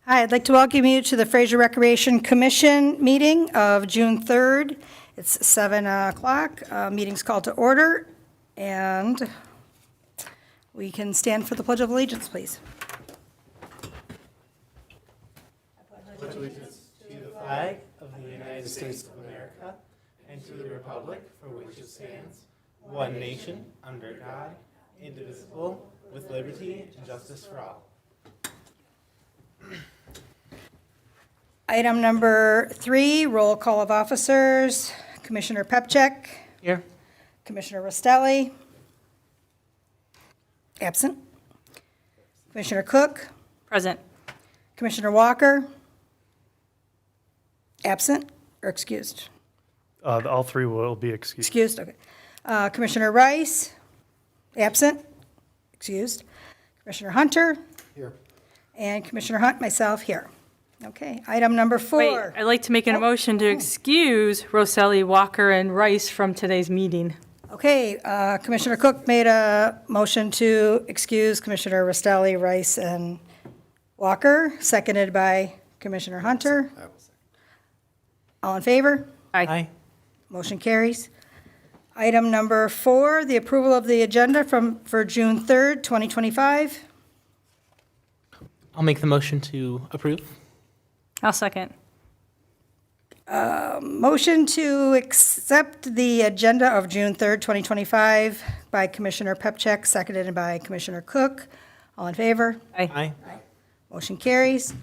Hi, I'd like to welcome you to the Fraser Recreation Commission meeting of June 3rd. It's 7 o'clock. Meeting's called to order, and we can stand for the Pledge of Allegiance, please. Pledge allegiance to the flag of the United States of America and to the republic for which it stands, one nation, under God, indivisible, with liberty and justice for all. Item number 3, roll call of officers. Commissioner Pepchek. Here. Commissioner Rostelli. Absent. Commissioner Cook. Present. Commissioner Walker. Absent or excused? All three will be excused. Excused, okay. Commissioner Rice. Absent. Excused. Commissioner Hunter. Here. And Commissioner Hunt, myself, here. Okay, item number 4. Wait, I'd like to make a motion to excuse Rosselli, Walker, and Rice from today's meeting. Okay, Commissioner Cook made a motion to excuse Commissioner Rostelli, Rice, and Walker, seconded by Commissioner Hunter. All in favor? Aye. Motion carries. Item number 4, the approval of the agenda for June 3rd, 2025. I'll make the motion to approve. I'll second. Motion to accept the agenda of June 3rd, 2025 by Commissioner Pepchek, seconded by Commissioner Cook. All in favor? Aye. Motion carries.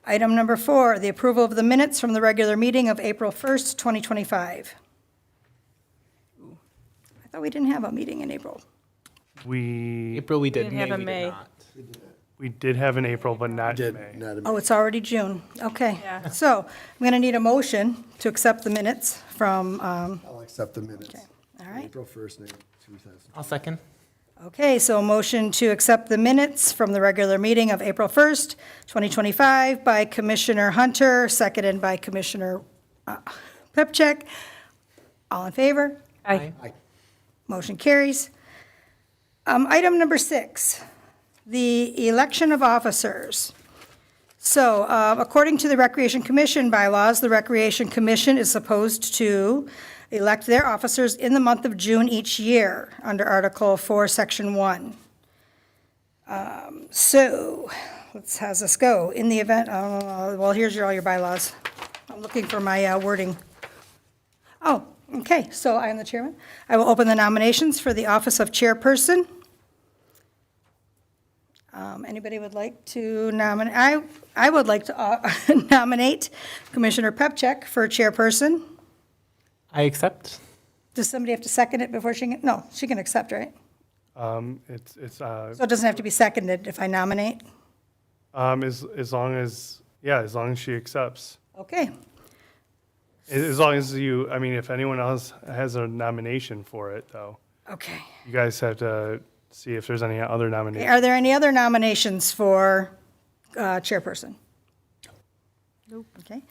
Item number 4, the approval of the minutes from the regular meeting of April 1st, 2025. I thought we didn't have a meeting in April. April we did, didn't have a we May. did not. We did have in April, but not in May. Oh, it's already June. Okay. Yeah. So I'm going to need a motion to accept the minutes from, I'll accept the minutes. all right. April 1st, 2000. I'll second. Okay, so a motion to accept the minutes from the regular meeting of April 1st, 2025 by Commissioner Hunter, seconded by Commissioner Pepchek. All in favor? Aye. Motion carries. Item number 6, the election of officers. So according to the Recreation Commission bylaws, the Recreation Commission is supposed to elect their officers in the month of June each year under Article 4, Section 1. So how's this go? In the event, well, here's all your bylaws. I'm looking for my wording. Oh, okay, so I am the chairman. I will open the nominations for the office of chairperson. Anybody would like to nominate? I would like to nominate Commissioner Pepchek for chairperson. I accept. Does somebody have to second it before she can? No, she can accept, right? So it doesn't have to be seconded if I nominate? as long as she accepts. Okay, As long as you, I mean, if anyone else has a nomination for it, though, okay. you guys have to see if there's any other nominations. Are there any other nominations for chairperson? Nope. Okay.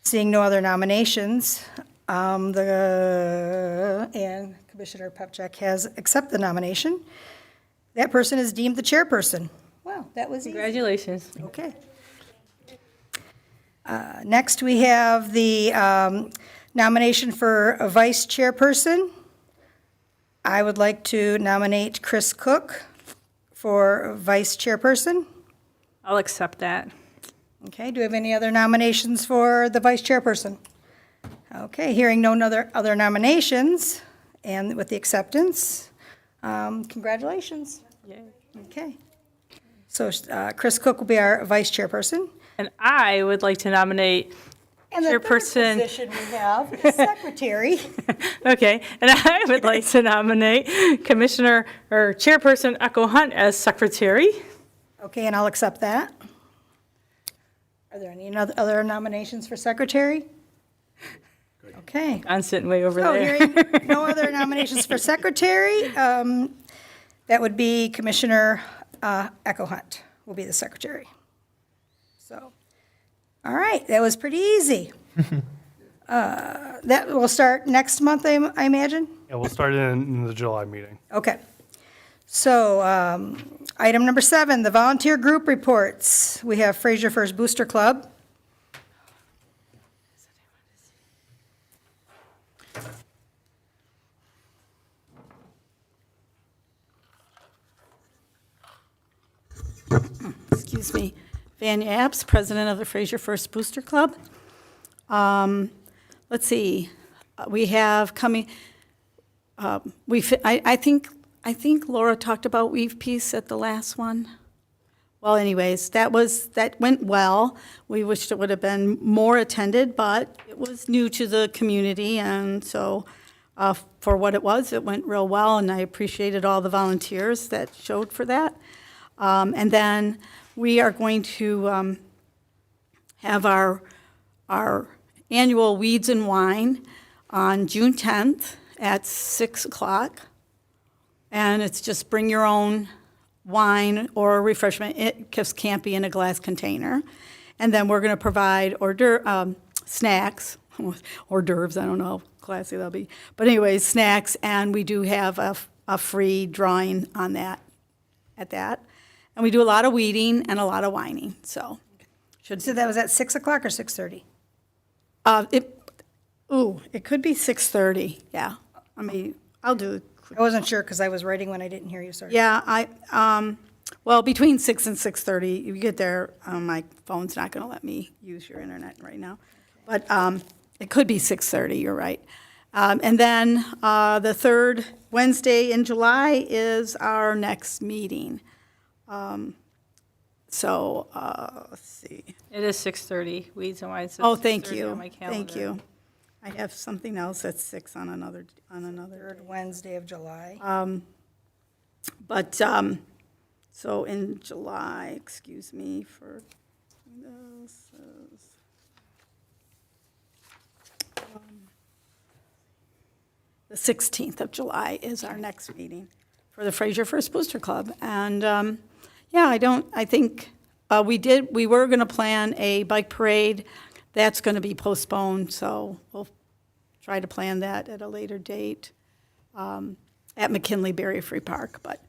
Seeing no other nominations, and Commissioner Pepchek has accepted the nomination. That person is deemed the chairperson. Wow, that was easy. Congratulations. Okay. Next, we have the nomination for a vice chairperson. I would like to nominate Chris Cook for vice chairperson. I'll accept that. Okay, do we have any other nominations for the vice chairperson? Okay, hearing no other nominations, and with the acceptance, congratulations. Yay. Okay. So Chris Cook will be our vice chairperson. And I would like to nominate And the third chairperson. position we have is secretary. Okay, and I would like to nominate Commissioner or Chairperson Echo Hunt as secretary. Okay, and I'll accept that. Are there any other nominations for secretary? Okay. I'm sitting way over So there. hearing no other nominations for secretary, that would be Commissioner Echo Hunt will be the secretary. So, all right, that was pretty easy. That will start next month, I imagine? Yeah, we'll start in the July meeting. Okay. So, item number 7, the volunteer group reports. We have Fraser First Booster Club. Excuse me, Van Apps, president of the Fraser First Booster Club. Let's see, we have coming, I think Laura talked about Weave Peace at the last one. Well, anyways, that went well. We wished it would have been more attended, but it was new to the community, and so for what it went real well, and I appreciated all the volunteers that showed for that. And then we are going to have our annual Weeds and Wine on June 10th at 6 o'clock. And it's just bring your own wine or refreshment. It just can't be in a glass container. And then we're going to provide snacks, hors d'oeuvres, I don't know how classy that'll be. But anyways, snacks, and we do have a free drawing on that, at that. And we do a lot of weeding and a lot of whining, so. So that was at 6 o'clock or 6:30? It could be 6:30, yeah. I mean, I'll do it. I wasn't sure because I was writing when I didn't hear you, sorry. Yeah, well, between 6 and 6:30, you get there, my phone's not gonna let me use your internet right now. But it could be 6:30, you're right. And then the third Wednesday in July is our next meeting. So, let's see. It is 6:30, Weeds and Wine. Oh, thank you, On my calendar. thank you. I have something else at 6 on another. Third Wednesday of July. But, so in July, excuse me for this. The 16th of July is our next meeting for the Fraser First Booster Club. And, I think we were going to plan a bike parade. That's going to be postponed, so we'll try to plan that at a later date at McKinley Berry Free Park. But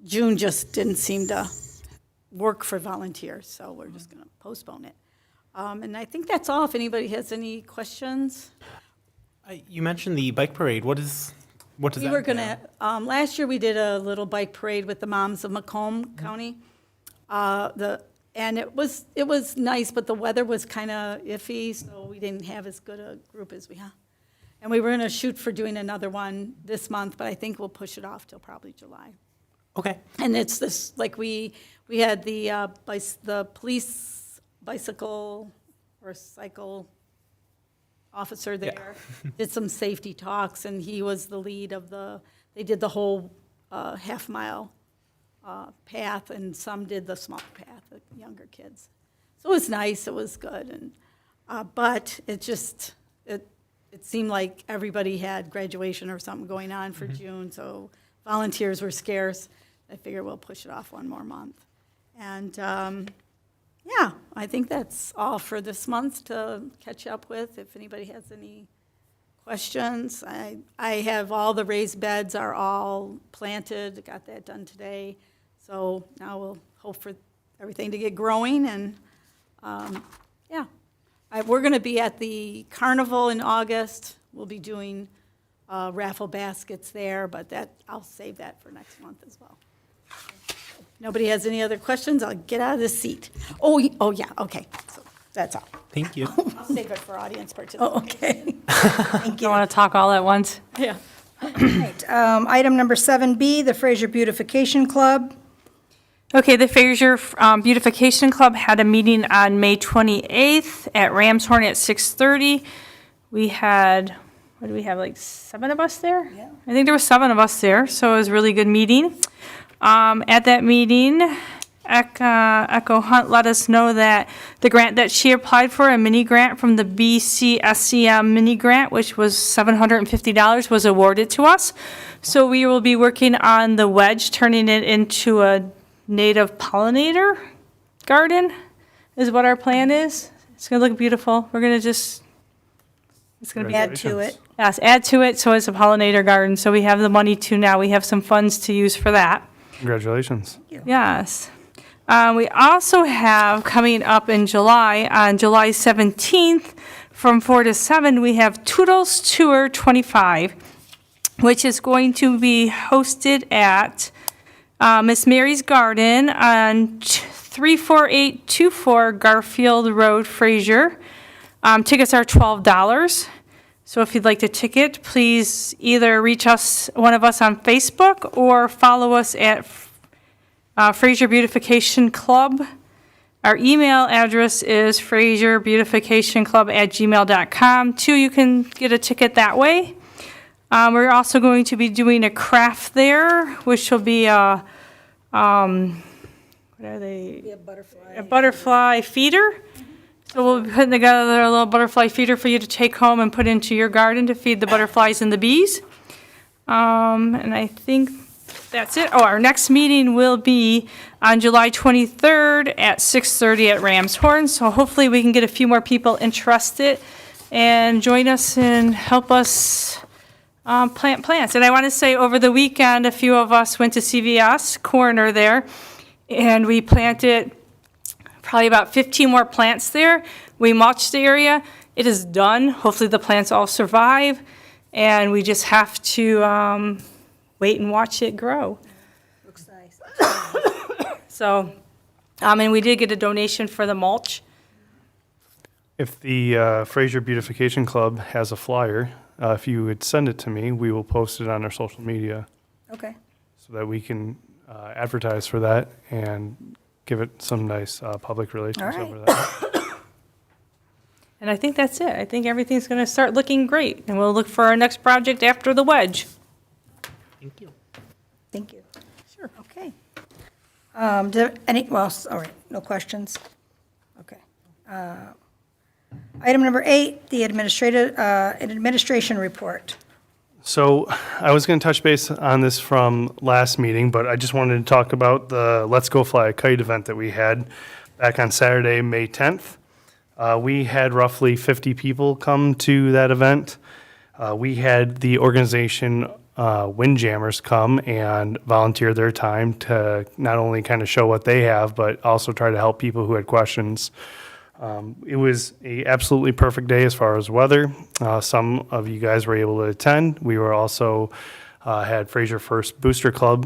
June just didn't seem to work for volunteers, so we're just going to postpone it. And I think that's all. If anybody has any questions. You mentioned the bike parade. What does that We were going entail? to, last year we did a little bike parade with the moms of Macomb County. And it was nice, but the weather was kind of iffy, so we didn't have as good a group as we have. And we were going to shoot for doing another one this month, but I think we'll push it off till probably July. Okay. And it's this, like we had the police bicycle or cycle officer there, did some safety talks, and he was the lead of they did the whole half-mile path, and some did the small path, the younger kids. So it was nice, it was good, and but it seemed like everybody had graduation or something going on for June, so volunteers were scarce. I figure we'll push it off one more month. And I think that's all for this month to catch up with. If anybody has any questions, I have all the raised beds are all planted, got that done today. So now we'll hope for everything to get growing, and we're going to be at the carnival in August. We'll be doing raffle baskets there, but I'll save that for next month as well. Nobody has any other questions? I'll get out of this seat. Oh, yeah, okay, so that's all. Thank you. I'll save it for audience participation. Okay. Don't want to talk all at once. Yeah. Right. Item number 7B, the Fraser Beautification Club. Okay, the Fraser Beautification Club had a meeting on May 28th at Ramshorn at 6:30. We had, what do we have, like 7 of us there? Yeah. I think there were 7 of us there, so it was a really good meeting. At that meeting, Echo Hunt let us know that the grant that she applied for, a mini grant from the BCSCM mini grant, which was $750, was awarded to us. So we will be working on the wedge, turning it into a native pollinator garden, is what our plan is. It's gonna look beautiful. We're It's going to be, Add to it. yes, add to it, so it's a pollinator garden, so we have the money to now, we have some funds to use for that. Congratulations. Yes. We also have coming up in July, on July 17th, from 4 to 7, we have Toodles Tour 25, which is going to be hosted at Miss Mary's Garden on 34824 Garfield Road, Fraser. Tickets are $12. So if you'd like to ticket, please either reach us, one of us on Facebook, or follow us at Fraser Beautification Club. Our email address is fraserbeautificationclub@gmail.com. Too, you can get a ticket that way. We're also going to be doing a craft there, which will be a, what are they? A butterfly feeder. So we'll be putting together a little butterfly feeder for you to take home and put into your garden to feed the butterflies and the bees. And I think that's it. Oh, our next meeting will be on July 23rd at 6:30 at Ram's Horn. So hopefully we can get a few more people interested and join us and help us plant plants. And I want to say over the weekend, a few of us went to CVS Corner there, and we planted probably about 15 more plants there. We mulched the area. It is done. Hopefully the plants all survive, and we just have to wait and watch it grow. Looks nice. So, and we did get a donation for the mulch. If the Fraser Beautification Club has a flyer, if you would send it to me, we will post it on our social media Okay. so that we can advertise for that and give it some nice public relations All right. over that. And I think that's it. I think everything's going to start looking great, and we'll look for our next project after the wedge. Thank you. Thank you. Sure. Okay. All right, no questions? Okay. Item number 8, the administration report. So I was going to touch base on this from last meeting, but I just wanted to talk about the Let's Go Fly a Kite event that we had back on Saturday, May 10th. We had roughly 50 people come to that event. We had the organization Windjammers come and volunteer their time to not only kind of show what they have, but also try to help people who had questions. It was a absolutely perfect day as far as weather. Some of you guys were able to attend. We were also had Fraser First Booster Club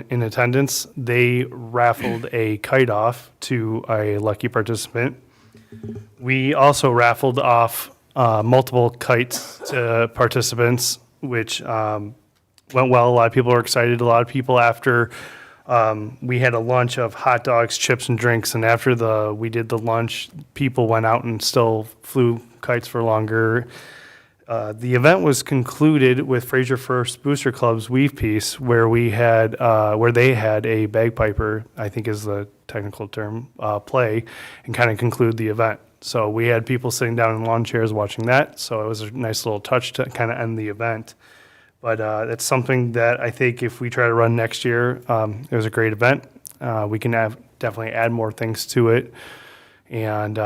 in attendance. They raffled a kite off to a lucky participant. We also raffled off multiple kites to participants, which went well. A lot of people were excited. A lot of people after we had a lunch of hot dogs, chips, and drinks, and after we did the lunch, people went out and still flew kites for longer. The event was concluded with Fraser First Booster Club's weave piece, where they had a bagpiper, I think is the technical term, play and kind of conclude the event. So we had people sitting down in lawn chairs watching that. So it was a nice little touch to kind of end the event. But it's something that I think if we try to run next year, it was a great event. We can definitely add more things to it. And,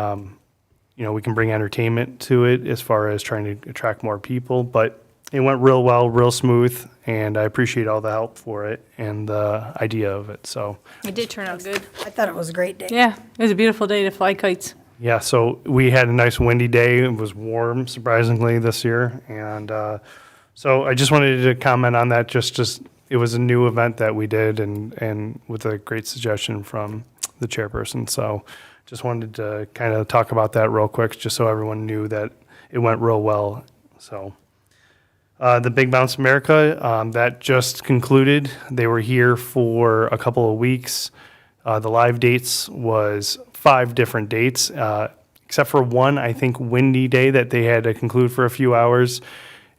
we can bring entertainment to it as far as trying to attract more people. But it went real well, real smooth, and I appreciate all the help for it and the idea of it. So, It did turn out good. I thought it was a great day. Yeah, it was a beautiful day to fly kites. yeah, so we had a nice windy day. It was warm, surprisingly, this year. And so I just wanted to comment on that. Just it was a new event that we did and with a great suggestion from the chairperson. So just wanted to kind of talk about that real quick, just so everyone knew that it went real well. So the Big Bounce America, that just concluded. They were here for a couple of weeks. The live dates was 5 different dates, except for one, I think, windy day that they had to conclude for a few hours.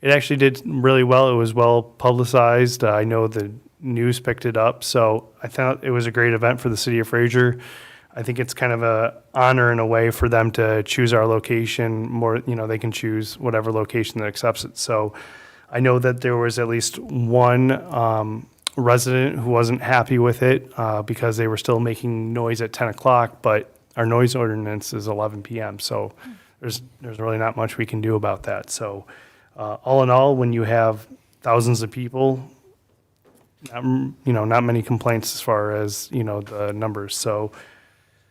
It actually did really well. It was well publicized. I know the news picked it up. So I thought it was a great event for the city of Fraser. I think it's kind of an honor in a way for them to choose our location more. They can choose whatever location that accepts it. So I know that there was at least one resident who wasn't happy with it because they were still making noise at 10 o'clock, but our noise ordinance is 11 p.m. So there's really not much we can do about that. So all in all, when you have thousands of people, not many complaints as far as, the numbers. So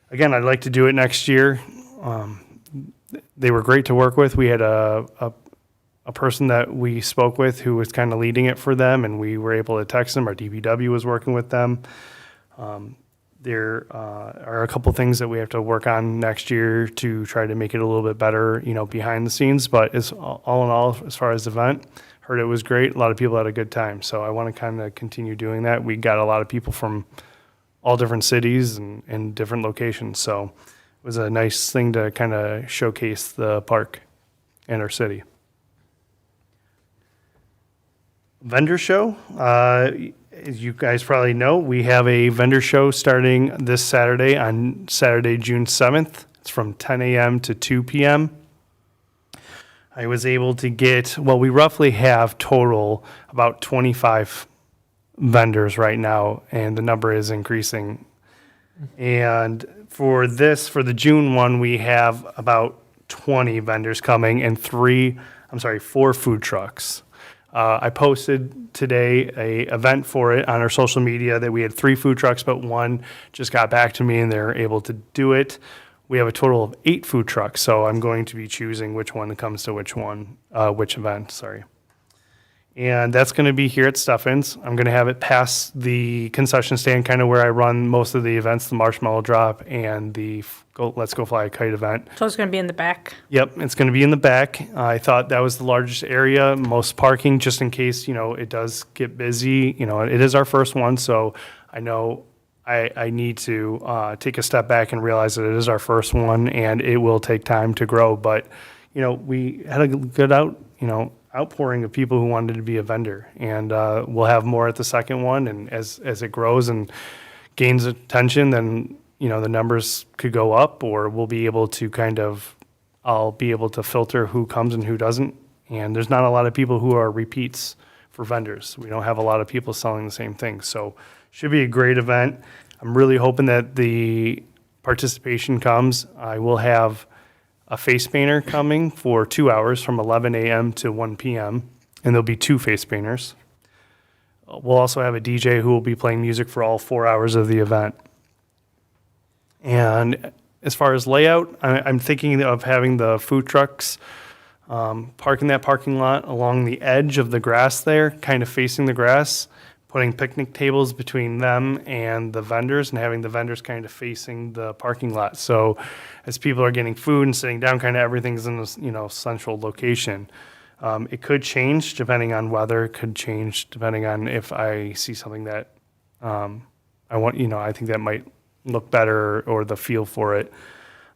again, I'd like to do it next year. They were great to work with. We had a person that we spoke with who was kind of leading it for them, and we were able to text them. Our DPW was working with them. There are a couple things that we have to work on next year to try to make it a little bit better, behind the scenes. But all in all, as far as the event, heard it was great. A lot of people had a good time. So I want to kind of continue doing that. We got a lot of people from all different cities and different locations. So it was a nice thing to kind of showcase the park and our city. Vendor show. As you guys probably know, we have a vendor show starting this Saturday, on Saturday, June 7th. It's from 10 a.m. to 2 p.m. I was able to we roughly have total about 25 vendors right now, and the number is increasing. And for the June one, we have about 20 vendors coming and 4 food trucks. I posted today a event for it on our social media that we had 3 food trucks, but one just got back to me and they're able to do it. We have a total of 8 food trucks, so I'm going to be choosing which one comes to which event, sorry. And that's going to be here at Steffens. I'm going to have it past the concession stand, kind of where I run most of the events, the marshmallow drop and the Let's Go Fly a Kite event. So it's going to be in the back. Yep, it's going to be in the back. I thought that was the largest area, most parking, just in case, it does get busy. It is our first one, so I know I need to take a step back and realize that it is our first one, and it will take time to grow. But, we had a good outpouring of people who wanted to be a vendor, and we'll have more at the second one. And as it grows and gains attention, then the numbers could go up, or we'll be able to I'll be able to filter who comes and who doesn't. And there's not a lot of people who are repeats for vendors. We don't have a lot of people selling the same thing. So should be a great event. I'm really hoping that the participation comes. I will have a face painter coming for 2 hours from 11 a.m. to 1 p.m. And there'll be 2 face painters. We'll also have a DJ who will be playing music for all 4 hours of the event. And as far as layout, I'm thinking of having the food trucks park in that parking lot along the edge of the grass there, kind of facing the grass, putting picnic tables between them and the vendors, and having the vendors kind of facing the parking lot. So as people are getting food and sitting down, kind of everything's in a central location. It could change depending on weather. It could change depending on if I see something that I think that might look better, or the feel for it.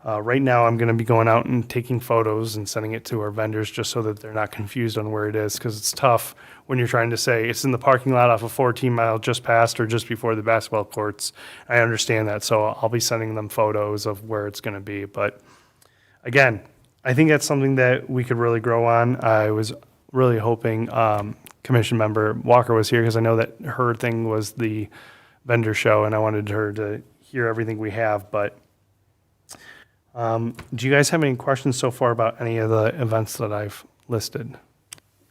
Right now, I'm going to be going out and taking photos and sending it to our vendors just so that they're not confused on where it is, because it's tough when you're trying to say it's in the parking lot off of 14 Mile just past or just before the basketball courts. I understand that, so I'll be sending them photos of where it's going to be. But again, I think that's something that we could really grow on. I was really hoping Commission Member Walker was here, because I know that her thing was the vendor show, and I wanted her to hear everything we have. But do you guys have any questions so far about any of the events that I've listed?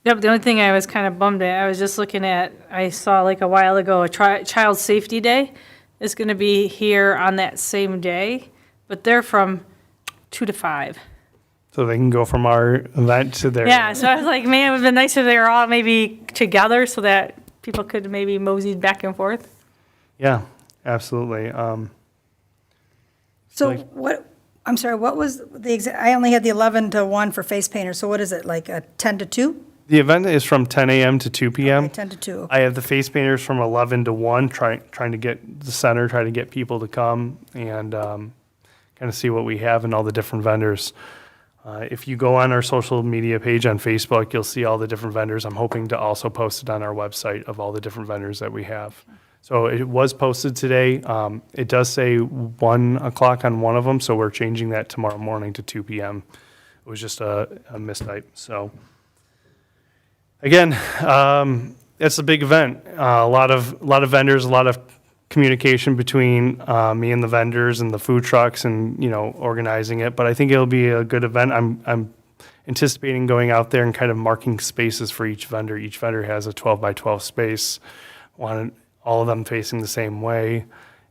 Yep, the only thing I was kind of bummed at, I was just looking at, I saw like a while ago, a Child Safety Day is going to be here on that same day, but they're from 2 to 5. So they can go from our event to their... Yeah, so I was like, man, it would have been nice if they were all maybe together so that people could maybe mosey back and forth. Yeah, absolutely. So Like- what was I only had the 11 to 1 for face painter, so what is it, like a 10 to 2? The event is from 10 a.m. to 2 p.m. Okay, 10 to 2. I have the face painters from 11 to 1, trying to get the center, try to get people to come and kind of see what we have and all the different vendors. If you go on our social media page on Facebook, you'll see all the different vendors. I'm hoping to also post it on our website of all the different vendors that we have. So it was posted today. It does say 1 o'clock on one of them, so we're changing that tomorrow morning to 2 p.m. It was just a mistype. So again, it's a big event. A lot of vendors, a lot of communication between me and the vendors and the food trucks and, organizing it. But I think it'll be a good event. I'm anticipating going out there and kind of marking spaces for each vendor. Each vendor has a 12 by 12 space, all of them facing the same way.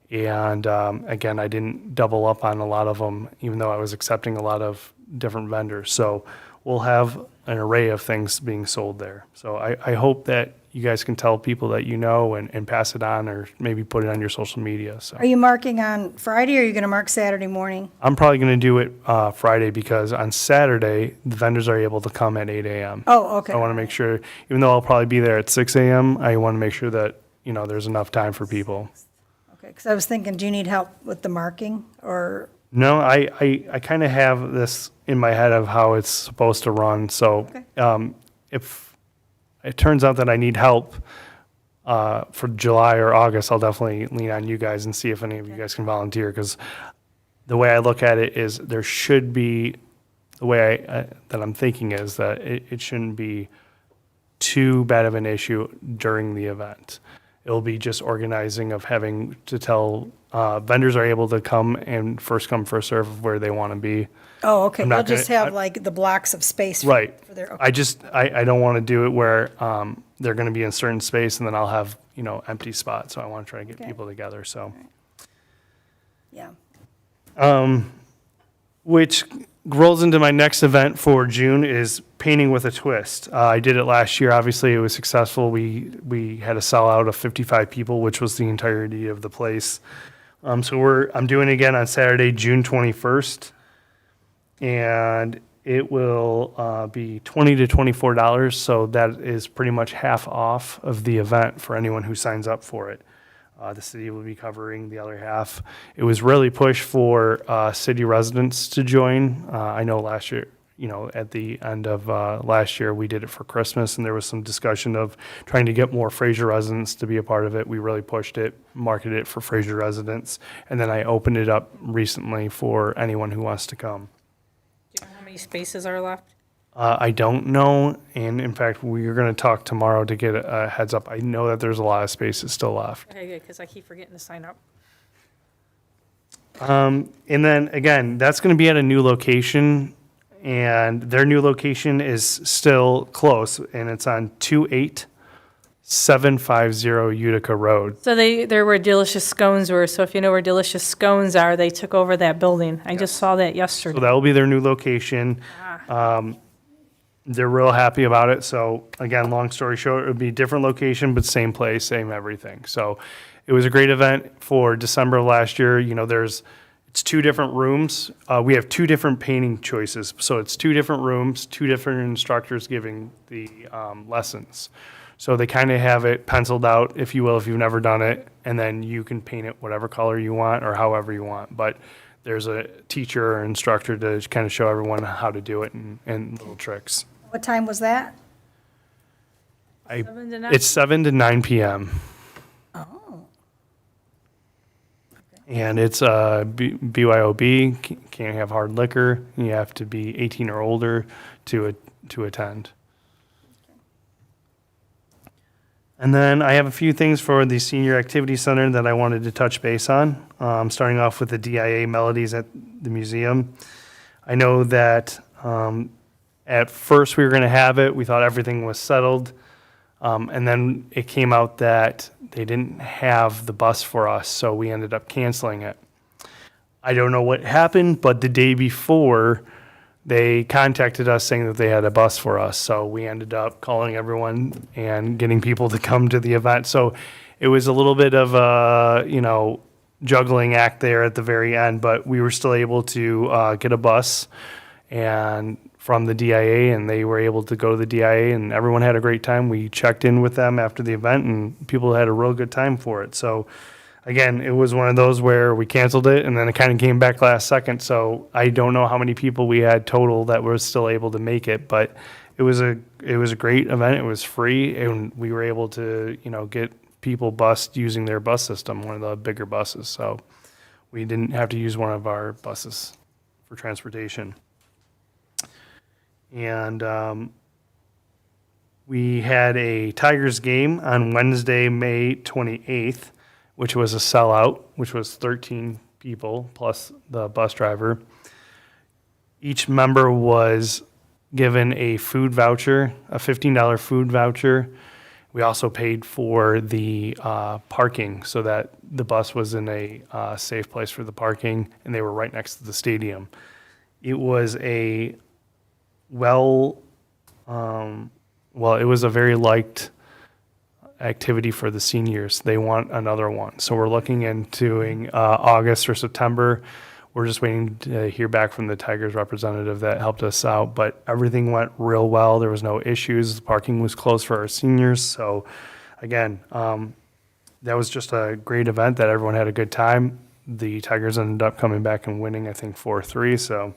And again, I didn't double up on a lot of them, even though I was accepting a lot of different vendors. So we'll have an array of things being sold there. So I hope that you guys can tell people that and pass it on, or maybe put it on your social media. So Are you marking on Friday, or are you going to mark Saturday morning? I'm probably going to do it Friday, because on Saturday, the vendors are able to come at 8 a.m. Oh, okay. I want to make sure, even though I'll probably be there at 6 a.m., I want to make sure that, there's enough time for people. Okay, because I was thinking, do you need help with the marking, or? No, I kind of have this in my head of how it's supposed to run. So if it turns out that I need help for July or August, I'll definitely lean on you guys and see if any of you guys can volunteer. Because the way I look at it is there should be, the way that I'm thinking is that it shouldn't be too bad of an issue during the event. It'll be just organizing of having to tell vendors are able to come and first come, first serve of where they want to be. Oh, okay, I'm they'll not gonna- just have like the blocks of space. Right. For their, I don't want to do it where they're going to be in a certain space and then I'll have, empty spots. So I want to try to get Okay. people together. So, yeah. which rolls into my next event for June is Painting with a Twist. I did it last year. Obviously, it was successful. We had a sellout of 55 people, which was the entirety of the place. So I'm doing it again on Saturday, June 21st. And it will be $20 to $24, so that is pretty much half off of the event for anyone who signs up for it. The city will be covering the other half. It was really pushed for city residents to join. I know last year, at the end of last year, we did it for Christmas, and there was some discussion of trying to get more Fraser residents to be a part of it. We really pushed it, marketed it for Fraser residents, and then I opened it up recently for anyone who wants to come. Do you know how many spaces are left? I don't know, and in fact, we're going to talk tomorrow to get a heads up. I know that there's a lot of spaces still left. Okay, good, because I keep forgetting to sign up. And then, again, that's going to be at a new location, and their new location is still close, and it's on 28750 Utica Road. So there were Delicious Scones were, so if you know where Delicious Scones are, they took over that building. I just saw that So yesterday. that will be their new location. They're real happy about it. So again, long story short, it would be a different location, but same place, same everything. So it was a great event for December of last year. It's two different rooms. We have two different painting choices. So it's two different rooms, two different instructors giving the lessons. So they kind of have it penciled out, if you will, if you've never done it, and then you can paint it whatever color you want or however you want. But there's a teacher or instructor to kind of show everyone how to do it and little tricks. What time was that? 7 to 9? It's 7 to 9 p.m. Oh. And it's BYOB, can't have hard liquor. You have to be 18 or older to attend. And then I have a few things for the Senior Activity Center that I wanted to touch base on, starting off with the DIA Melodies at the museum. I know that at first we were going to have it. We thought everything was settled. And then it came out that they didn't have the bus for us, so we ended up canceling it. I don't know what happened, but the day before, they contacted us saying that they had a bus for us. So we ended up calling everyone and getting people to come to the event. So it was a little bit of a, juggling act there at the very end, but we were still able to get a bus and from the DIA, and they were able to go to the DIA, and everyone had a great time. We checked in with them after the event, and people had a real good time for it. So again, it was one of those where we canceled it, and then it kind of came back last second. So I don't know how many people we had total that were still able to make it, but it was a great event. It was free, and we were able to get people bused using their bus system, one of the bigger buses. So we didn't have to use one of our buses for transportation. And we had a Tigers game on Wednesday, May 28th. which was a sellout, which was 13 people plus the bus driver. Each member was given a food voucher, a $15 food voucher. We also paid for the parking so that the bus was in a safe place for the parking, and they were right next to the stadium. It was a it was a very liked activity for the seniors. They want another one. So we're looking into August or September. We're just waiting to hear back from the Tigers representative that helped us out, but everything went real well. There was no issues. The parking was closed for our seniors. So again, that was just a great event that everyone had a good time. The Tigers ended up coming back and winning, I think 4-3. So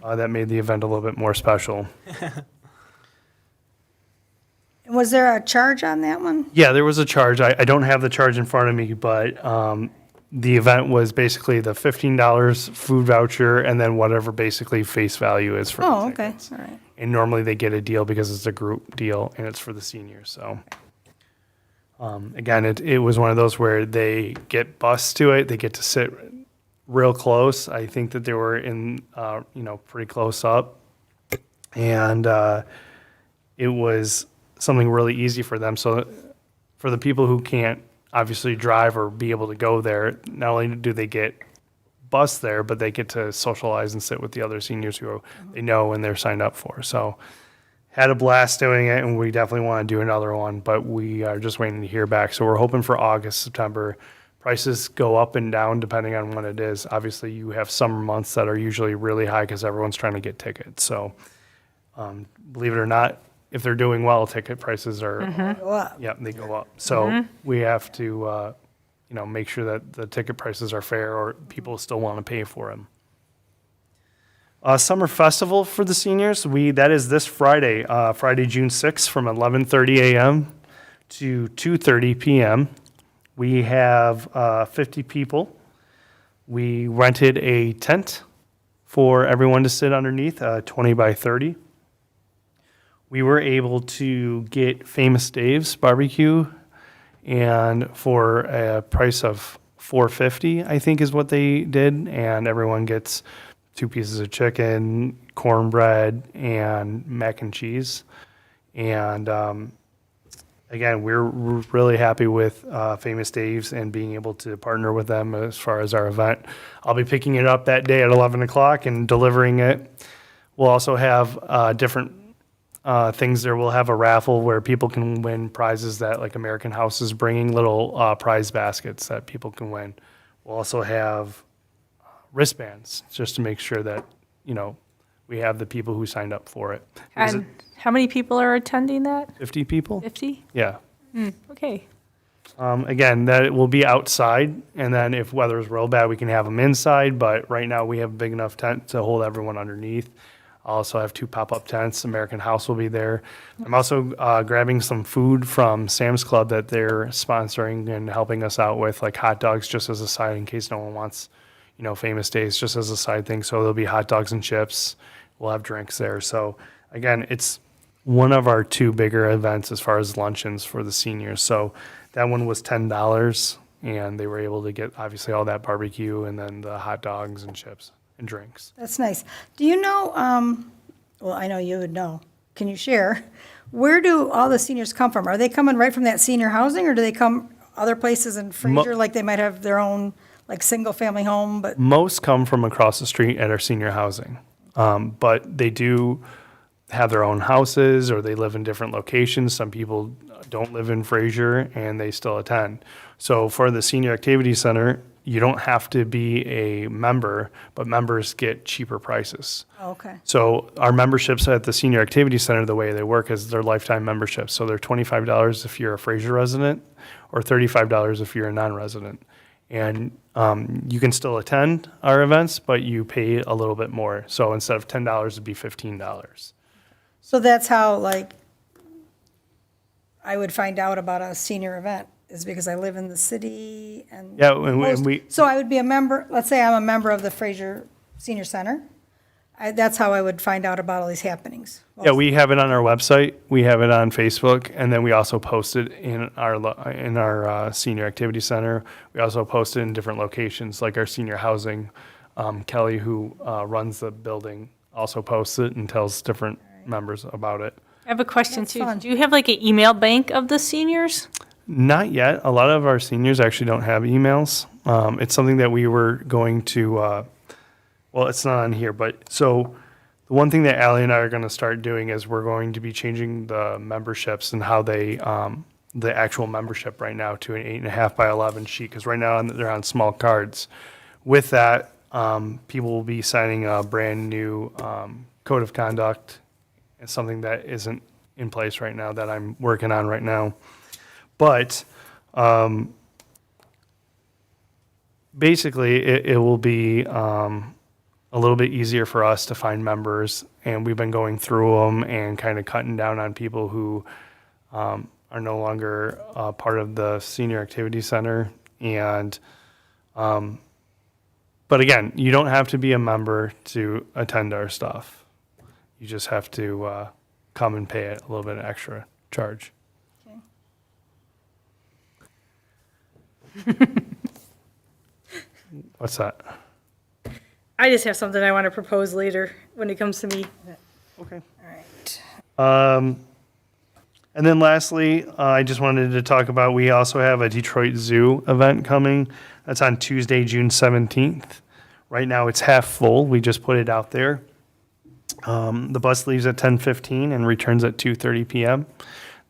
that made the event a little bit more special. Was there a charge on that one? Yeah, there was a charge. I don't have the charge in front of me, but the event was basically the $15 food voucher and then whatever basically face value is for the Oh, okay, tickets. all right. And normally they get a deal because it's a group deal and it's for the seniors. So again, it was one of those where they get bused to it. They get to sit real close. I think that they were in, pretty close up. And it was something really easy for them. So for the people who can't obviously drive or be able to go there, not only do they get bused there, but they get to socialize and sit with the other seniors who they know and they're signed up for. So had a blast doing it, and we definitely want to do another one, but we are just waiting to hear back. So we're hoping for August, September. Prices go up and down depending on when it is. Obviously, you have summer months that are usually really high because everyone's trying to get tickets. So believe it or not, if they're doing well, ticket prices are, Go up. yeah, they go up. So we have to, make sure that the ticket prices are fair or people still want to pay for them. Summer festival for the seniors, that is this Friday, Friday, June 6th from 11:30 a.m. to 2:30 p.m. We have 50 people. We rented a tent for everyone to sit underneath, 20 by 30. We were able to get Famous Dave's barbecue, and for a price of $4.50, I think is what they did, and everyone gets 2 pieces of chicken, cornbread, and mac and cheese. And again, we're really happy with Famous Dave's and being able to partner with them as far as our event. I'll be picking it up that day at 11 o'clock and delivering it. We'll also have different things there. We'll have a raffle where people can win prizes that like American House is bringing, little prize baskets that people can win. We'll also have wristbands just to make sure that, we have the people who signed up for it. And how many people are attending that? 50 people? 50? Yeah. Okay. Again, that will be outside, and then if weather is real bad, we can have them inside, but right now we have a big enough tent to hold everyone underneath. I also have 2 pop-up tents. American House will be there. I'm also grabbing some food from Sam's Club that they're sponsoring and helping us out with, like hot dogs just as a side in case no one wants, Famous Days just as a side thing. So there'll be hot dogs and chips. We'll have drinks there. So again, it's one of our 2 bigger events as far as luncheons for the seniors. So that one was $10, and they were able to get obviously all that barbecue and then the hot dogs and chips and drinks. That's nice. Do you know, well, I know you would know. Can you share? Where do all the seniors come from? Are they coming right from that senior housing, or do they come other places in Fraser, like they might have their own, like, single-family home, but? Most come from across the street at our senior housing, but they do have their own houses or they live in different locations. Some people don't live in Fraser and they still attend. So for the Senior Activity Center, you don't have to be a member, but members get cheaper prices. Oh, okay. So our memberships at the Senior Activity Center, the way they work is they're lifetime memberships. So they're $25 if you're a Fraser resident or $35 if you're a non-resident. And you can still attend our events, but you pay a little bit more. So instead of $10, it'd be $15. So that's how, like, I would find out about a senior event, is because I live in the city and. Yeah, and we So I would be a member, let's say I'm a member of the Fraser Senior Center. That's how I would find out about all these happenings. Yeah, we have it on our website, we have it on Facebook, and then we also post it in our senior activity center. We also post it in different locations, like our senior housing. Kelly, who runs the building, also posts it and tells different members about it. I have a question That's too. fun. Do you have like an email bank of the seniors? Not yet. A lot of our seniors actually don't have emails. It's something that we were going to, well, it's not on here, but so the one thing that Allie and I are going to start doing is we're going to be changing the memberships and how they, the actual membership right now to an 8.5 by 11 sheet, because right now they're on small cards. With that, people will be signing a brand new code of conduct. It's something that isn't in place right now that I'm working on right now. But basically, it will be a little bit easier for us to find members, and we've been going through them and kind of cutting down on people who are no longer part of the senior activity center. And but again, you don't have to be a member to attend our stuff. You just have to come and pay a little bit extra charge. What's that? I just have something I want to propose later when it comes to me. Okay. All right. And then lastly, I just wanted to talk about, we also have a Detroit Zoo event coming. That's on Tuesday, June 17th. Right now it's half full. We just put it out there. The bus leaves at 10:15 and returns at 2:30 p.m.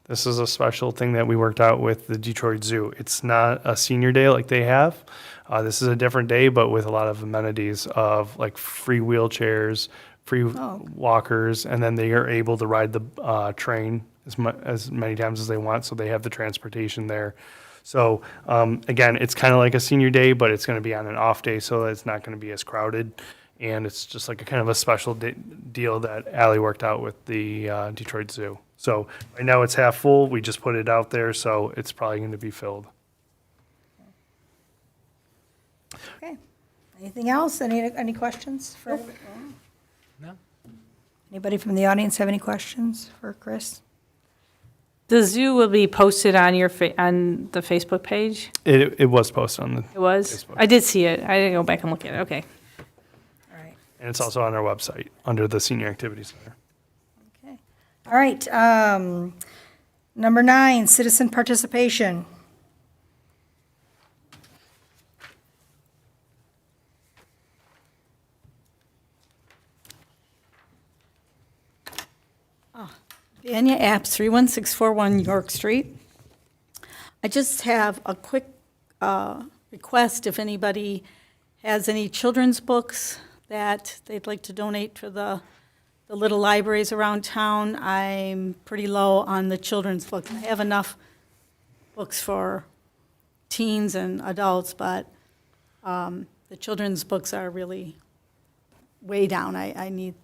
This is a special thing that we worked out with the Detroit Zoo. It's not a senior day like they have. This is a different day, but with a lot of amenities of like free wheelchairs, free walkers, and then they are able to ride the train as many times as they want, so they have the transportation there. So again, it's kind of like a senior day, but it's going to be on an off day, so it's not going to be as crowded. And it's just like a kind of a special deal that Allie worked out with the Detroit Zoo. So right now it's half full. We just put it out there, so it's probably going to be filled. Okay. Anything else? Any questions for? No? Anybody from the audience have any questions for Chris? The zoo will be posted on your on the Facebook page. It was posted on the, It was. Facebook. I did see it. I didn't go back and look at it. Okay. All right. and it's also on our website under the Senior Activity Center. Okay. All right. Number 9, citizen participation. Vanya Apps, 31641 York Street. I just have a quick request if anybody has any children's books that they'd like to donate for the little libraries around town. I'm pretty low on the children's books. I have enough books for teens and adults, but the children's books are really way down. I need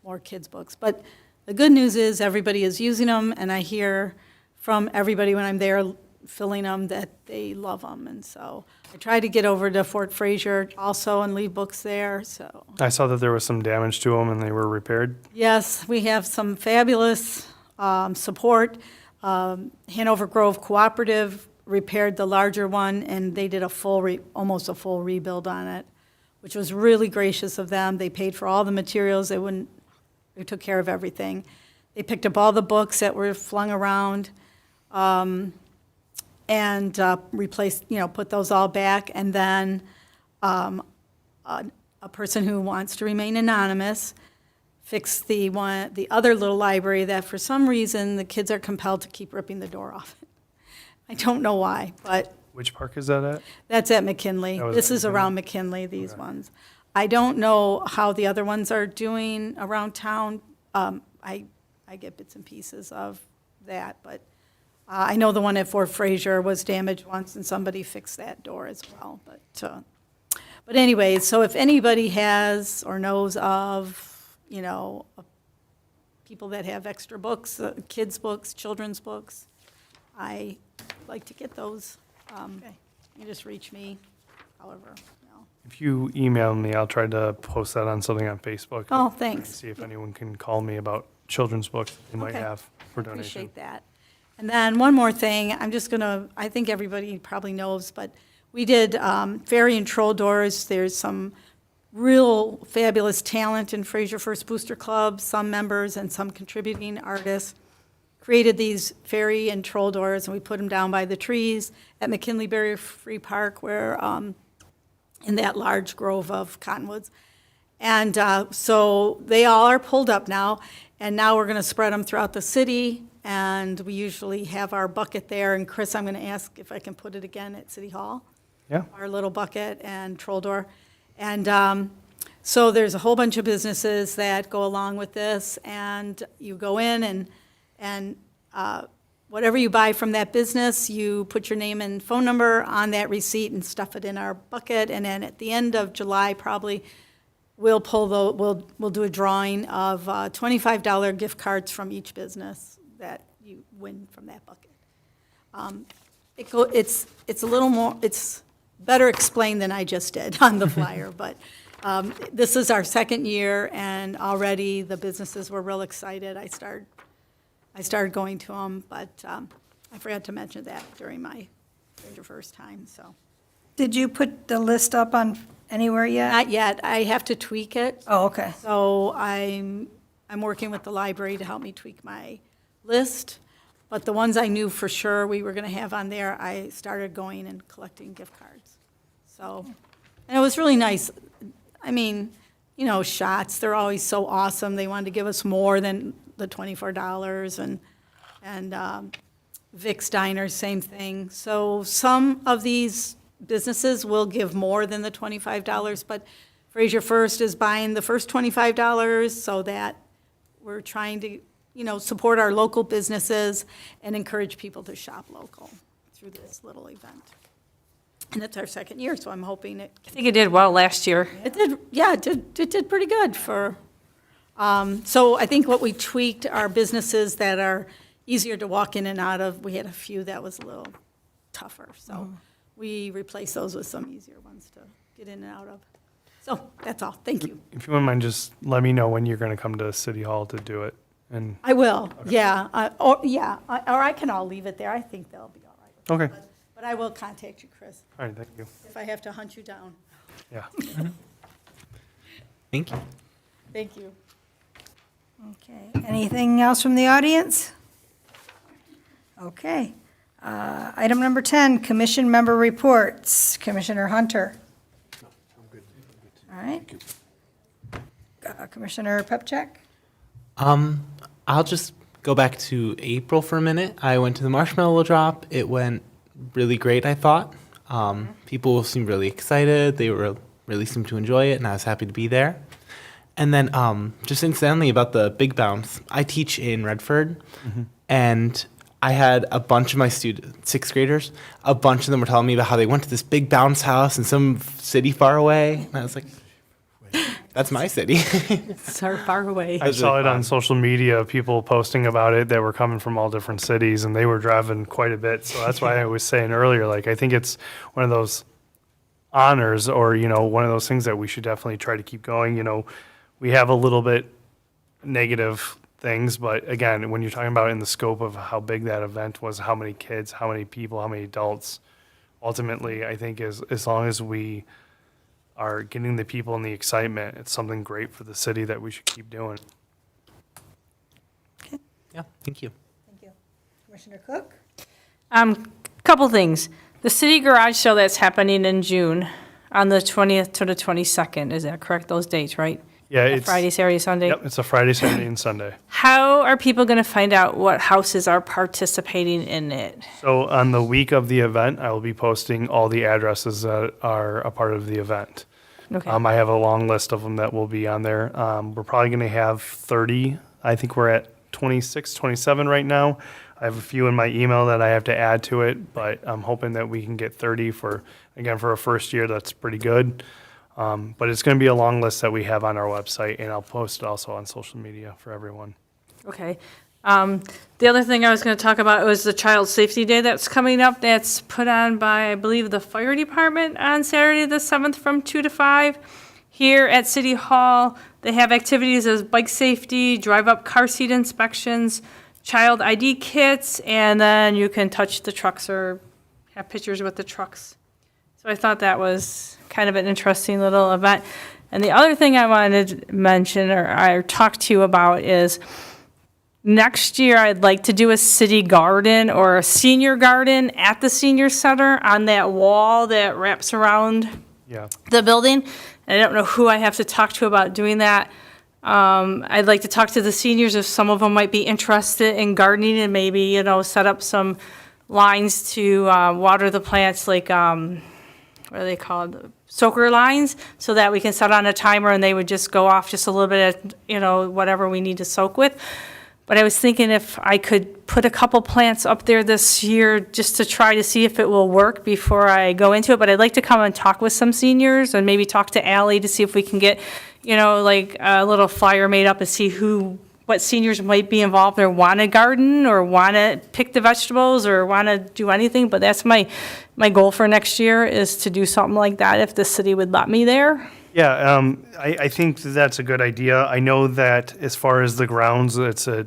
more kids' books. But the good news is everybody is using them, and I hear from everybody when I'm there filling them that they love them. And so I try to get over to Fort Fraser also and leave books there, so. I saw that there was some damage to them and they were repaired. Yes, we have some fabulous support. Hanover Grove Cooperative repaired the larger one, and they did a almost a full rebuild on it, which was really gracious of them. They paid for all the materials. They took care of everything. They picked up all the books that were flung around and replaced, put those all back. And then a person who wants to remain anonymous fixed the other little library that for some reason the kids are compelled to keep ripping the door off. I don't know why, but Which park is that at? that's at McKinley. That was This at is McKinley? around McKinley, these ones. I don't know how the other ones are doing around town. I get bits and pieces of that, but I know the one at Fort Fraser was damaged once, and somebody fixed that door as well. But anyway, so if anybody has or knows of, people that have extra books, kids' books, children's books, I like to get those. You just reach me, however, If you email me, I'll try to post that on something on Facebook. Oh, thanks. See if anyone can call me about children's books they might Okay. have for donation. Appreciate that. And then one more thing, I think everybody probably knows, but we did Fairy and Troll Doors. There's some real fabulous talent in Fraser First Booster Club, some members and some contributing artists created these fairy and troll doors, and we put them down by the trees at McKinley Berry Free Park, where, in that large grove of cottonwoods. And so they all are pulled up now, and now we're going to spread them throughout the city, and we usually have our bucket there. And Chris, I'm going to ask if I can put it again at City Hall. Yeah. Our little bucket and troll door. And so there's a whole bunch of businesses that go along with this, and you go in and whatever you buy from that business, you put your name and phone number on that receipt and stuff it in our bucket, and then at the end of July, probably, we'll do a drawing of $25 gift cards from each business that you win from that bucket. It's a little more, it's better explained than I just did on the flyer, but this is our second year, and already the businesses were real excited. I started going to them, but I forgot to mention that during my first time, so. Did you put the list up on anywhere yet? Not yet. I have to tweak it. Oh, okay. So I'm working with the library to help me tweak my list. But the ones I knew for sure we were going to have on there, I started going and collecting gift cards. So, and it was really nice. I mean, you know, Shots, they're always so awesome. They wanted to give us more than the $24, and Vic's Diner, same thing. So some of these businesses will give more than the $25, but Fraser First is buying the first $25 so that we're trying to, you know, support our local businesses and encourage people to shop local through this little event. And it's our second year, so I'm hoping I think it did well last year. it did, yeah, it did pretty good for, so I think what we tweaked are businesses that are easier to walk in and out of. We had a few that was a little tougher, so we replaced those with some easier ones to get in and out of. So that's all, thank you. If you wouldn't mind, just let me know when you're going to come to City Hall to do it. And I will, yeah, or I can all leave it there. I think they'll be all right. okay, But I will contact you, Chris, all right, thank you. if I have to hunt you down. Yeah. Thank you. Thank you. Okay. Anything else from the audience? Okay. Item number 10, commission member reports. Commissioner Hunter. All right. Commissioner Pepchak? I'll just go back to April for a minute. I went to the marshmallow drop. It went really great, I thought. People seemed really excited. They really seemed to enjoy it, and I was happy to be there. And then just incidentally about the Big Bounce, I teach in Redford, and I had a bunch of my students, sixth graders, a bunch of them were telling me about how they went to this big bounce house in some city far away. And I was like, that's my city. So far away. I saw it on social media, people posting about it that were coming from all different cities, and they were driving quite a bit. So that's why I was saying earlier, like, I think it's one of those honors, or, you know, one of those things that we should definitely try to keep going. You know, we have a little bit negative things, but again, when you're talking about in the scope of how big that event was, how many kids, how many people, how many adults, ultimately, I think as long as we are getting the people and the excitement, it's something great for the city that we should keep doing. Yeah, thank you. Thank you. Commissioner Cook? Couple things. The city garage sale that's happening in June on the 20th to the 22nd, is that correct, those dates, right? Yeah, it's Friday, Saturday, Sunday? Yep, it's a Friday, Saturday, and Sunday. How are people going to find out what houses are participating in it? So on the week of the event, I will be posting all the addresses that are a part of the event. Okay. I have a long list of them that will be on there. We're probably going to have 30. I think we're at 26, 27 right now. I have a few in my email that I have to add to it, but I'm hoping that we can get 30 for a first year. That's pretty good. But it's going to be a long list that we have on our website, and I'll post it also on social media for everyone. Okay. The other thing I was going to talk about was the Child Safety Day that's coming up. That's put on by, I believe, the fire department on Saturday the 7th from 2 to 5. Here at City Hall, they have activities as bike safety, drive-up car seat inspections, child ID kits, and then you can touch the trucks or have pictures with the trucks. So I thought that was kind of an interesting little event. And the other thing I wanted to mention or talk to you about is next year, I'd like to do a city garden or a senior garden at the senior center on that wall that wraps around Yeah. the building. And I don't know who I have to talk to about doing that. I'd like to talk to the seniors if some of them might be interested in gardening and maybe, set up some lines to water the plants like, what are they called? Soaker lines, so that we can set on a timer and they would just go off just a little bit at, whatever we need to soak with. But I was thinking if I could put a couple plants up there this year just to try to see if it will work before I go into it. But I'd like to come and talk with some seniors and maybe talk to Allie to see if we can get, like a little flyer made up and see what seniors might be involved or want to garden or want to pick the vegetables or want to do anything. But that's my goal for next year is to do something like that if the city would let me there. Yeah, I think that's a good idea. I know that as far as the grounds,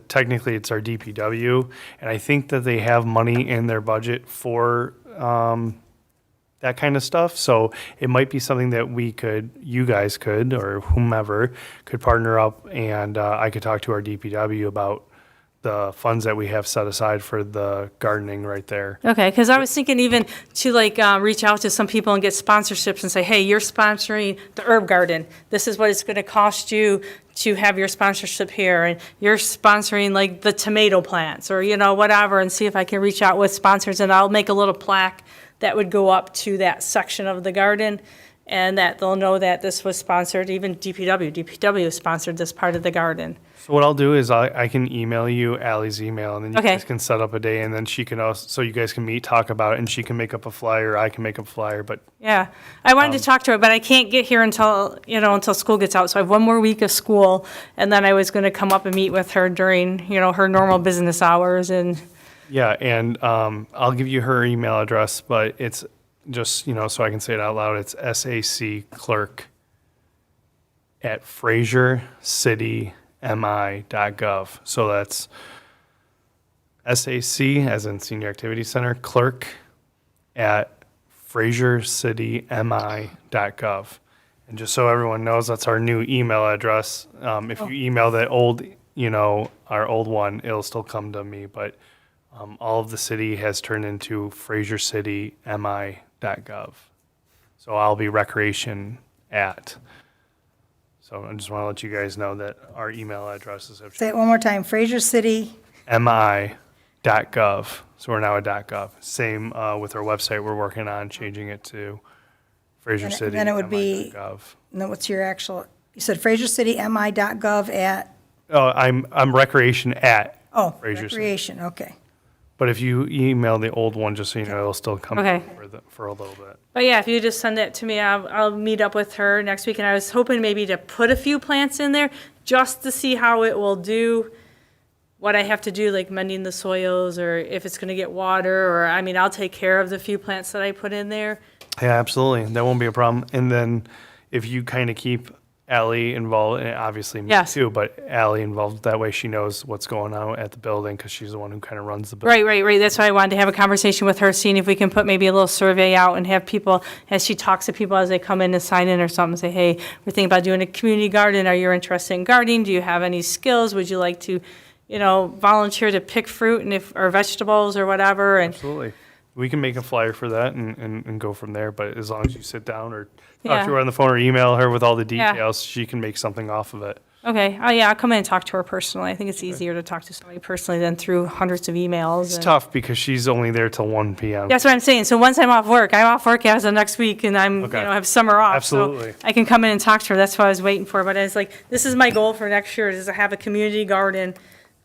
technically it's our DPW, and I think that they have money in their budget for that kind of stuff. So it might be something that you guys could, or whomever could partner up, and I could talk to our DPW about the funds that we have set aside for the gardening right there. Okay, because I was thinking even to reach out to some people and get sponsorships and say, hey, you're sponsoring the herb garden. This is what it's going to cost you to have your sponsorship here. And you're sponsoring the tomato plants or, whatever, and see if I can reach out with sponsors. And I'll make a little plaque that would go up to that section of the garden and that they'll know that this was sponsored, even DPW sponsored this part of the garden. So what I'll do is I can email you Allie's email, and then you Okay. guys can set up a day, and then she can also, so you guys can meet, talk about it, and she can make up a flyer, I can make up a flyer, but Yeah, I wanted to talk to her, but I can't get here until school gets out. So I have one more week of school, and then I was going to come up and meet with her during, her normal business hours. And yeah, and I'll give you her email address, but it's just, so I can say it out loud, it's saclerk@frasercitymi.gov. So that's SAC, as in Senior Activity Center, clerk at frasercitymi.gov. And just so everyone knows, that's our new email address. If you email the old, our old one, it'll still come to me, but all of the city has turned into frasercitymi.gov. So I'll be recreation at. So I just want to let you guys know that our email addresses have Say it one more time, Fraser City. mi.gov. So we're now at .gov. Same with our website. We're working on changing it to Fraser City. Then it would be, mi.gov. no, what's your actual, you said frasercitymi.gov at, Oh, I'm recreation at. oh, Fraser City. recreation, okay. But if you email the old one, just so you know, it'll still come Okay. for a little bit. But yeah, if you just send it to me, I'll meet up with her next week. And I was hoping maybe to put a few plants in there just to see how it will do, what I have to do, like mending the soils or if it's going to get water or, I'll take care of the few plants that I put in there. Yeah, absolutely. That won't be a problem. And then if you kind of keep Allie involved, and obviously me Yes. too, but Allie involved, that way she knows what's going on at the building because she's the one who kind of runs the building. Right. That's why I wanted to have a conversation with her, seeing if we can put maybe a little survey out and have people, as she talks to people as they come in to sign in or something, say, hey, we're thinking about doing a community garden. Are you interested in gardening? Do you have any skills? Would you like to, volunteer to pick fruit or vegetables or whatever? And Absolutely. We can make a flyer for that and go from there, but as long as you sit down or talk Yeah. to her on the phone or email her with all the Yeah. details, she can make something off of it. okay, oh yeah, I'll come in and talk to her personally. I think it's easier to talk to somebody personally than through hundreds of emails. It's and- tough because she's only there till 1 p.m. That's what I'm saying. So once I'm off work as of next week, and I'm, Okay. have summer off. Absolutely. So I can come in and talk to her. That's what I was waiting for. But I was like, this is my goal for next year, is to have a community garden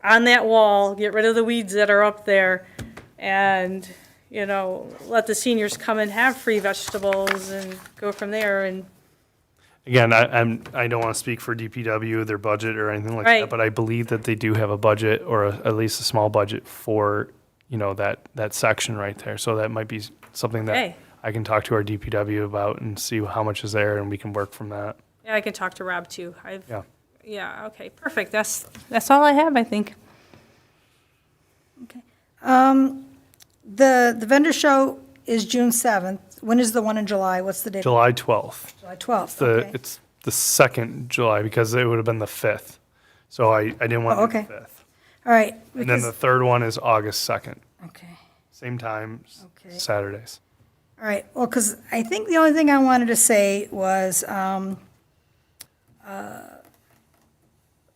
on that wall, get rid of the weeds that are up there, and, let the seniors come and have free vegetables and go from there. And Again, I don't want to speak for DPW, their budget or anything like Right. that, but I believe that they do have a budget or at least a small budget for, that section right there. So that might be something that Okay. I can talk to our DPW about and see how much is there and we can work from that. Yeah, I can talk to Rob too. Yeah. Yeah, okay, perfect. That's all I have, I think. The vendor show is June 7th. When is the one in July? What's the date? July 12th. July 12th, The, okay. it's the second July because it would have been the 5th. So I didn't want Oh, to do okay. the 5th. All right. And then the because- third one is August 2nd. Okay. Same time, Okay. Saturdays. All right, well, because I think the only thing I wanted to say was,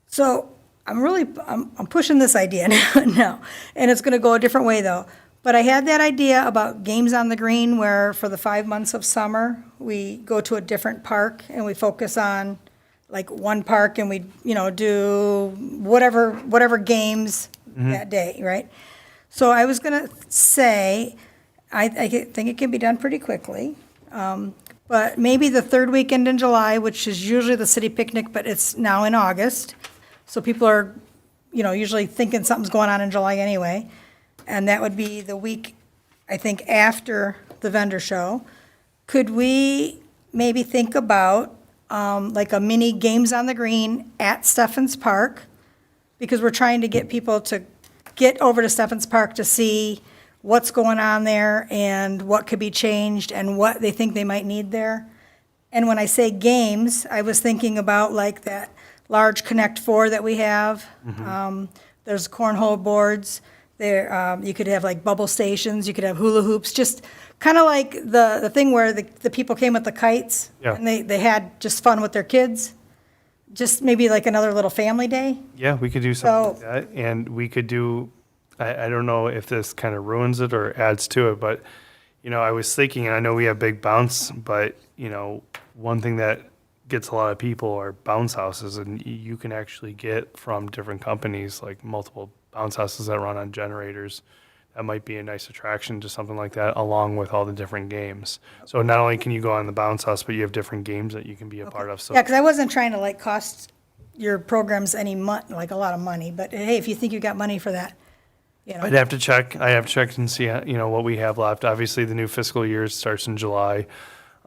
so I'm pushing this idea now, and it's going to go a different way, though. But I had that idea about games on the green, where for the 5 months of summer, we go to a different park, and we focus on, like, one park, and we, do whatever games that day, right? So I was going to say, I think it can be done pretty quickly. But maybe the third weekend in July, which is usually the city picnic, but it's now in August. So people are, usually thinking something's going on in July anyway. And that would be the week, I think, after the vendor show. Could we maybe think about like a mini Games on the Green at Stephens Park? Because we're trying to get people to get over to Stephens Park to see what's going on there and what could be changed and what they think they might need there. And when I say games, I was thinking about like that large Connect Four that we have. There's cornhole boards. There, you could have like bubble stations. You could have hula hoops. Just kind of like the thing where the people came with the kites. Yeah. And they had just fun with their kids. Just maybe like another little family day. Yeah, we could do something like that. And we could do, I don't know if this kind of ruins it or adds to it, but, I was thinking, and I know we have big bounce, but, one thing that gets a lot of people are bounce houses, and you can actually get from different companies, like multiple bounce houses that run on generators. That might be a nice attraction to something like that, along with all the different games. So not only can you go on the bounce house, but you have different games that you can be a part of. So Yeah, because I wasn't trying to like cost your programs any like a lot of money, but hey, if you think you got money for that, I'd have to check. I have to check and see, what we have left. Obviously, the new fiscal year starts in July.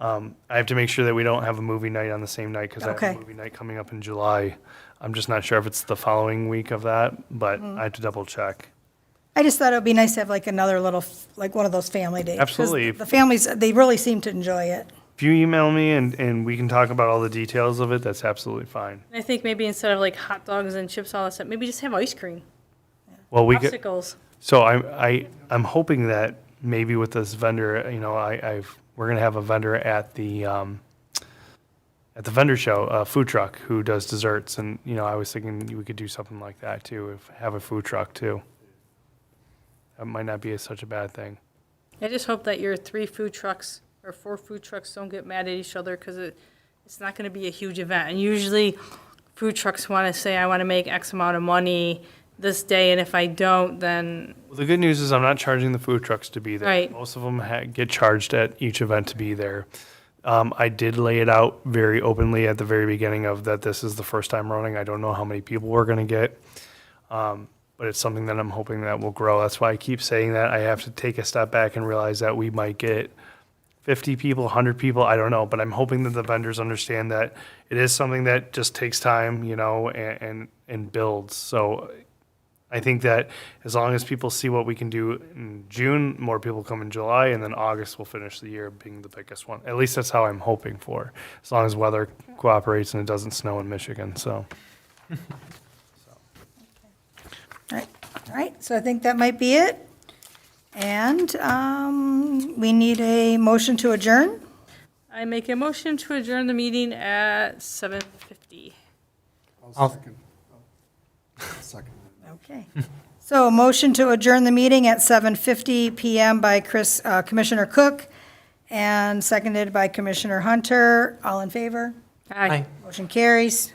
I have to make sure that we don't have a movie night on the same night because I have Okay. a movie night coming up in July. I'm just not sure if it's the following week of that, but I have to double check. I just thought it would be nice to have like another little, like one of those family days. 'Cause Absolutely. The families, they really seem to enjoy it. If you email me and we can talk about all the details of it, that's absolutely fine. I think maybe instead of like hot dogs and chips, all that stuff, maybe just have ice cream, Well, we could. popsicles. So I'm hoping that maybe with this vendor, we're gonna have a vendor at the vendor show, a food truck who does desserts, and I was thinking we could do something like that too, have a food truck too. That might not be such a bad thing. I just hope that your 3 food trucks or 4 food trucks don't get mad at each other because it's not going to be a huge event. And usually food trucks want to say, I want to make X amount of money this day, and if I don't, then, Well, the good news is I'm not charging the food trucks to be there. Right. Most of them get charged at each event to be there. I did lay it out very openly at the very beginning of that this is the first time running. I don't know how many people we're going to get, but it's something that I'm hoping that will grow. That's why I keep saying that. I have to take a step back and realize that we might get 50 people, 100 people, I don't know, but I'm hoping that the vendors understand that it is something that just takes time, and builds. So I think that as long as people see what we can do in June, more people come in July, and then August will finish the year being the biggest one. At least that's how I'm hoping for, as long as weather cooperates and it doesn't snow in Michigan, so. All right, so I think that might be it. And we need a motion to adjourn. I make a motion to adjourn the meeting at 7:50. I'll second. I'll second. Okay. So a motion to adjourn the meeting at 7:50 PM by Commissioner Cook and seconded by Commissioner Hunter. All in favor? Aye. Motion carries.